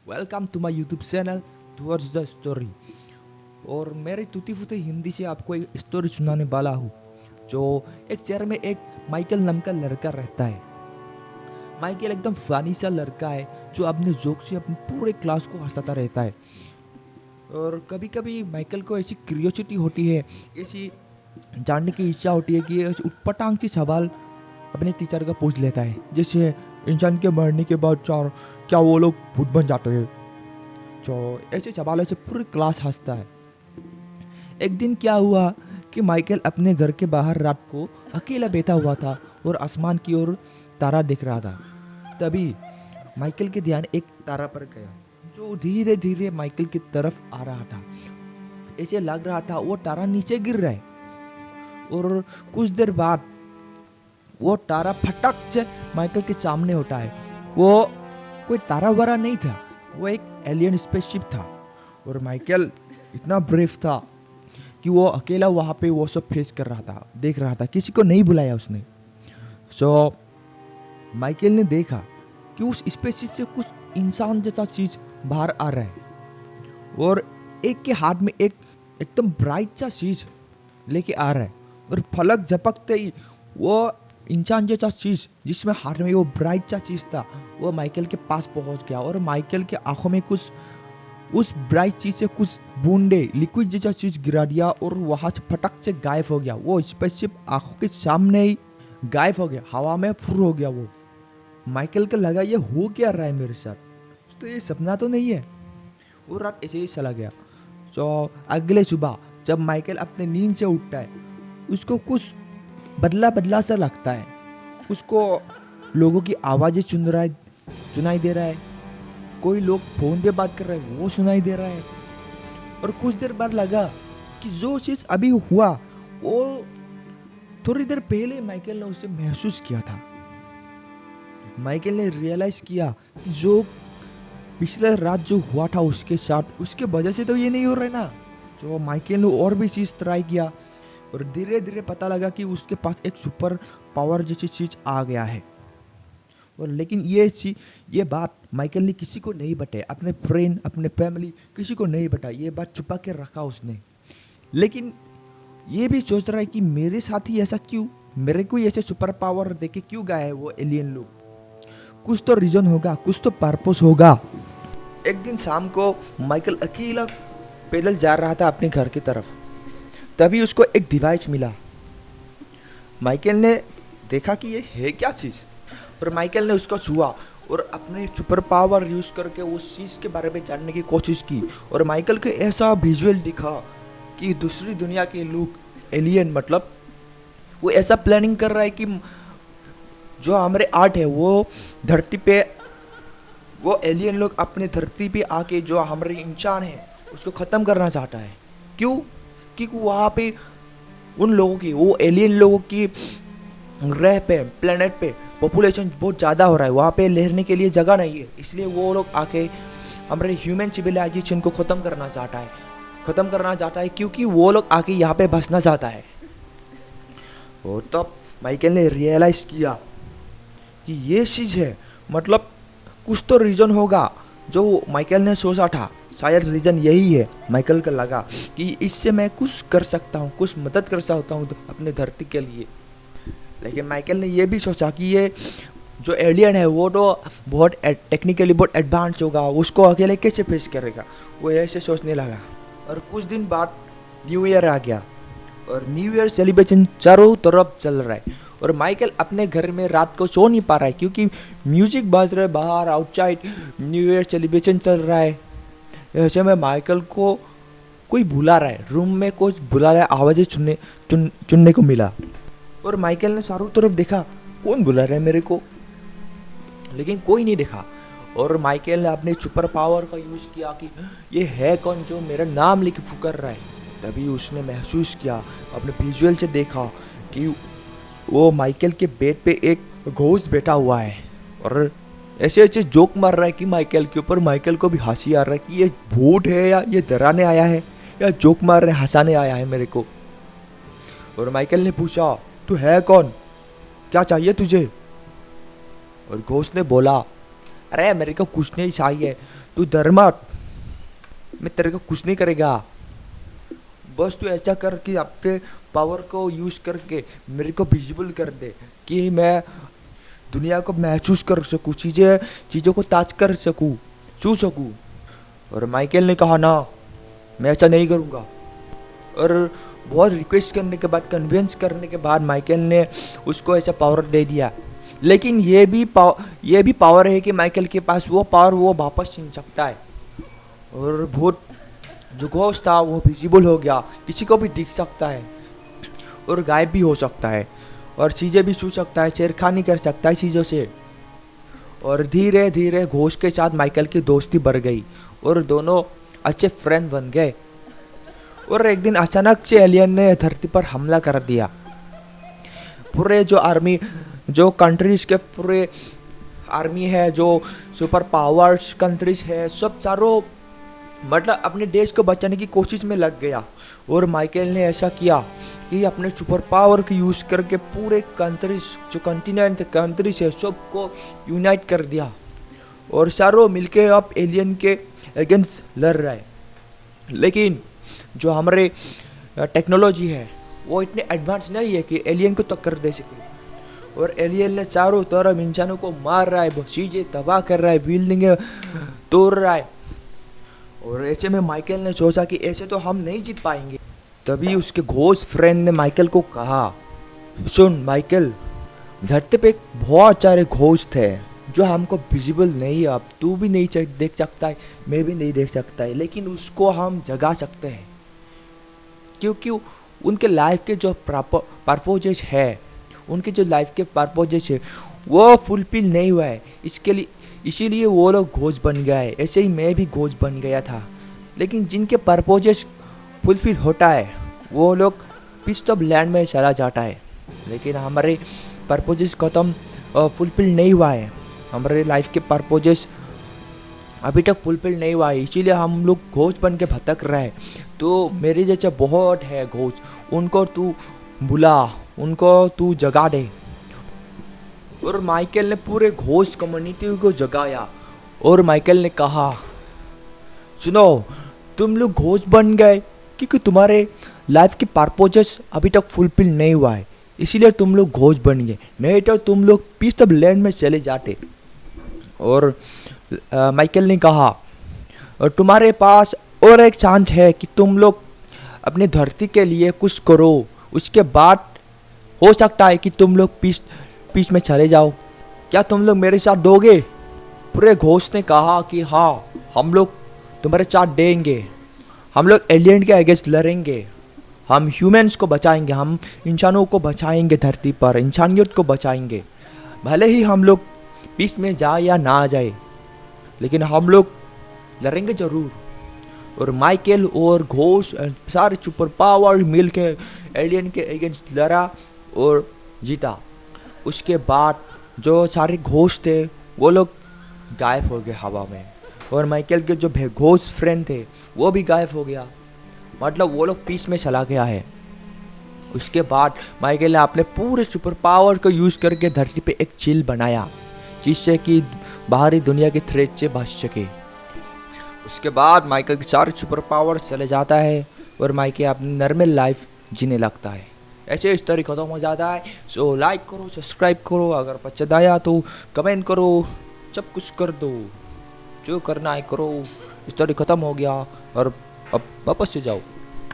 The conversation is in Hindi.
Welcome to my YouTube channel towards the story. और मेरी टूटी फूटी हिंदी से आपको एक स्टोरी सुनाने वाला हूँ। जो एक शहर में एक माइकल नाम का लड़का रहता है। माइकल एकदम फनी सा लड़का है जो अपने जोक से अपने पूरे क्लास को हंसाता रहता है। और कभी कभी माइकल को ऐसी क्यूरियोसिटी होती है, ऐसी जानने की इच्छा होती है कि ये उटपटांग सी सवाल अपने टीचर का पूछ लेता है। जैसे इंसान के मरने के बाद चार क्या वो लोग भूत बन जाते हैं। तो ऐसे सवालों से पूरी क्लास हंसता है। एक दिन क्या हुआ कि माइकल अपने घर के बाहर रात को अकेला बैठा हुआ था और आसमान की ओर तारा दिख रहा था। तभी माइकल के ध्यान एक तारा पर गया जो धीरे धीरे माइकल की तरफ आ रहा था। ऐसे लग रहा था वो तारा नीचे गिर रहा है। और कुछ देर बाद वो तारा फटक से माइकल के सामने होता है। वो कोई तारा वारा नहीं था, वो एक एलियन स्पेसशिप था। और माइकल इतना ब्रेव था कि वो अकेला वहाँ पे वो सब फेस कर रहा था, देख रहा था, किसी को नहीं बुलाया उसने। सो माइकल ने देखा कि उस स्पेसशिप से कुछ इंसान जैसा चीज बाहर आ रहा है और एक के हाथ में एक एकदम ब्राइट सा चीज लेके आ रहा है। और फलक झपकते ही वो इंसान जैसा चीज जिसमें हाथ में वो ब्राइट सा चीज था वो माइकल के पास पहुंच गया। और माइकल के आंखों में कुछ उस ब्राइट चीज से कुछ बूंदे लिक्विड जैसा चीज गिरा दिया और वहां से फटक से गायब हो गया। वो स्पेसशिप आंखों के सामने ही गायब हो गया, हवा में फुर हो गया। वो माइकल को लगा ये हो क्या रहा है मेरे साथ, तो ये सपना तो नहीं है। वो रात ऐसे ही चला गया। तो अगले सुबह जब माइकल अपने नींद से उठता है उसको कुछ बदला बदला सा लगता है। उसको लोगों की आवाज़ें सुनाई दे रहा है। कोई लोग फोन पे बात कर रहे हैं वो सुनाई दे रहा है। और कुछ देर बाद लगा कि जो चीज़ अभी हुआ वो थोड़ी देर पहले माइकल ने उसे महसूस किया था। माइकल ने रियलाइज किया कि जो पिछले रात जो हुआ था उसके साथ, उसके वजह से तो ये नहीं हो रहा है ना। तो माइकल ने और भी चीज़ ट्राई किया और धीरे धीरे पता लगा कि उसके पास एक सुपर पावर जैसी चीज आ गया है। और लेकिन ये बात माइकल ने किसी को नहीं बताई, अपने फ्रेंड, अपने फैमिली, किसी को नहीं बताया। ये बात छुपा के रखा उसने। लेकिन ये भी सोच रहा है कि मेरे साथ ही ऐसा क्यों, मेरे को ऐसे सुपर पावर देके क्यों गया है वो एलियन लोग। कुछ तो रीजन होगा, कुछ तो पर्पस होगा। एक दिन शाम को माइकल अकेला पैदल जा रहा था अपने घर की तरफ। तभी उसको एक डिवाइस मिला। माइकल ने देखा कि ये है क्या चीज़, और माइकल ने उसको छुआ और अपने सुपर पावर यूज करके उस चीज़ के बारे में जानने की कोशिश की। और माइकल को ऐसा विजुअल दिखा कि दूसरी दुनिया के लोग, एलियन मतलब, वो ऐसा प्लानिंग कर रहा है कि जो हमारे आर्ट है वो धरती पे, वो एलियन लोग अपने धरती पे आके जो हमारे इंसान है उसको ख़त्म करना चाहता है। क्यों? क्योंकि वहाँ पे उन लोगों की, वो एलियन लोगों की ग्रह पे, प्लेनेट पे पॉपुलेशन बहुत ज़्यादा हो रहा है। वहाँ पे रहने के लिए जगह नहीं है, इसलिए वो लोग आके हमारे ह्यूमन सिविलाइजेशन को ख़त्म करना चाहता है क्योंकि वो लोग आके यहाँ पे बसना चाहता है। और तब माइकल ने रियलाइज़ किया कि ये चीज़ है, मतलब कुछ तो रीज़न होगा जो माइकल ने सोचा था। शायद रीज़न यही है। माइकल को लगा कि इससे मैं कुछ कर सकता हूँ, कुछ मदद कर सकता हूँ अपने धरती के लिए। लेकिन माइकल ने यह भी सोचा कि ये जो एलियन है वो तो बहुत टेक्निकली बहुत एडवांस होगा, उसको अकेले कैसे फेस करेगा। वो ऐसे सोचने लगा। और कुछ दिन बाद न्यू ईयर आ गया और न्यू ईयर सेलिब्रेशन चारों तरफ चल रहा है। और माइकल अपने घर में रात को सो नहीं पा रहा है क्योंकि म्यूजिक बज रहा है बाहर, आउटसाइड न्यू ईयर सेलिब्रेशन चल रहा है। ऐसे में माइकल को कोई बुला रहा है, रूम में कुछ बुला रहा है, आवाज़ें सुनने को मिला। और माइकल ने चारों तरफ देखा कौन बुला रहा है मेरे को, लेकिन कोई नहीं देखा। और माइकल ने अपने सुपर पावर का यूज़ किया कि ये है कौन जो मेरा नाम लेके पुकार रहा है। तभी उसने महसूस किया, अपने विजुअल से देखा कि वो माइकल के बेड पे एक घोस्ट बैठा हुआ है और ऐसे ऐसे जोक मार रहा है कि माइकल के ऊपर। माइकल को भी हंसी आ रहा है कि ये भूत है या ये डराने आया है या जोक मार रहे हंसाने आया है मेरे को। और माइकल ने पूछा, तू है कौन, क्या चाहिए तुझे? और घोस्ट ने बोला, अरे मेरे को कुछ नहीं चाहिए, तू डर मत, मैं तेरे को कुछ नहीं करेगा। बस तू ऐसा कर कि अपने पावर को यूज़ करके मेरे को विजिबल कर दे कि मैं दुनिया को महसूस कर सकूँ, चीज़ों को टच कर सकूँ, छू सकूँ। और माइकल ने कहा ना, मैं ऐसा नहीं करूँगा। और बहुत रिक्वेस्ट करने के बाद, कन्विंस करने के बाद माइकल ने उसको ऐसा पावर दे दिया। लेकिन ये भी पावर है कि माइकल के पास वो पावर वो वापस छीन सकता है। और बहुत जो घोष था वो विजिबल हो गया, किसी को भी दिख सकता है और गायब भी हो सकता है और चीज़ें भी छू सकता है, छेड़खानी कर सकता है चीज़ों से। और धीरे धीरे घोष के साथ माइकल की दोस्ती बढ़ गई और दोनों अच्छे फ्रेंड बन गए। और एक दिन अचानक से एलियन ने धरती पर हमला कर दिया। पूरे जो कंट्रीज के पूरे आर्मी है, जो सुपर पावर्स कंट्रीज है, सब चारों मतलब अपने देश को बचाने की कोशिश में लग गया। और माइकल ने ऐसा किया कि अपने सुपर पावर को यूज़ करके पूरे कंट्रीज, जो कंटिनेंट कंट्रीज है, सबको यूनाइट कर दिया और चारों मिलके अब एलियन के अगेंस्ट लड़ रहा है। लेकिन जो हमारे टेक्नोलॉजी है वो इतने एडवांस नहीं है कि एलियन को टक्कर दे सके। और एलियन ने चारों तरफ इंसानों को मार रहा है, चीज़ें तबाह कर रहा है, बिल्डिंगें तोड़ रहा है। और ऐसे में माइकल ने सोचा कि ऐसे तो हम नहीं जीत पाएंगे। तभी उसके घोस्ट फ्रेंड ने माइकल को कहा, सुन माइकल, धरती पे बहुत सारे घोस्ट हैं जो हमको विजिबल नहीं है, अब तू भी नहीं देख सकता है, मैं भी नहीं देख सकता है, लेकिन उसको हम जगा सकते हैं। क्योंकि उनके लाइफ के जो पर्पजेस है, उनके जो लाइफ के पर्पजेस है वो फुलफिल नहीं हुआ है, इसीलिए वो लोग घोस्ट बन गए। ऐसे ही मैं भी घोस्ट बन गया था। लेकिन जिनके पर्पजेस फुलफिल होता है वो लोग पीस ऑफ लैंड में चला जाता है। लेकिन हमारे पर्पजेस खत्म फुलफिल नहीं हुआ है, हमारे लाइफ के पर्पजेस अभी तक फुलफिल नहीं हुआ है, इसीलिए हम लोग घोस्ट बन के भटक रहे हैं। तो मेरे जैसे बहुत है घोस्ट, उनको तू बुला, उनको तू जगा दे। और माइकल ने पूरे घोस्ट कम्युनिटी को जगाया और माइकल ने कहा, सुनो, तुम लोग घोस्ट बन गए क्योंकि तुम्हारे लाइफ के पर्पजेस अभी तक फुलफिल नहीं हुआ है, इसीलिए तुम लोग घोस्ट बन गए, नहीं तो तुम लोग पीस ऑफ लैंड में चले जाते। और माइकल ने कहा, और तुम्हारे पास और एक चांस है कि तुम लोग अपनी धरती के लिए कुछ करो, उसके बाद हो सकता है कि तुम लोग पीस में चले जाओ, क्या तुम लोग मेरे साथ दोगे? पूरे घोस्ट ने कहा कि हाँ, हम लोग तुम्हारे साथ देंगे, हम लोग एलियन के अगेंस्ट लड़ेंगे, हम ह्यूमंस को बचाएंगे, हम इंसानों को बचाएंगे, धरती पर इंसानियत को बचाएंगे। भले ही हम लोग पीस में जाए या ना जाए, लेकिन हम लोग लड़ेंगे ज़रूर। और माइकल और घोस्ट सारे सुपर पावर मिल के एलियन के अगेंस्ट लड़ा और जीता। उसके बाद जो सारे घोस्ट थे वो लोग गायब हो गए हवा में, और माइकल के जो घोस्ट फ्रेंड थे वो भी गायब हो गया, मतलब वो लोग पीस में चला गया है। उसके बाद माइकल ने अपने पूरे सुपर पावर को यूज़ करके धरती पे एक चिल बनाया, जिससे कि बाहरी दुनिया के थ्रेट से बच सके। उसके बाद माइकल के सारे सुपर पावर चले जाता है और माइकल अपनी नॉर्मल लाइफ जीने लगता है। ऐसे स्टोरी खत्म हो जाता है। सो लाइक करो, सब्सक्राइब करो, अगर पसंद आया तो कमेंट करो, सब कुछ कर दो, जो करना है करो। स्टोरी खत्म हो गया और अब वापस से जाओ।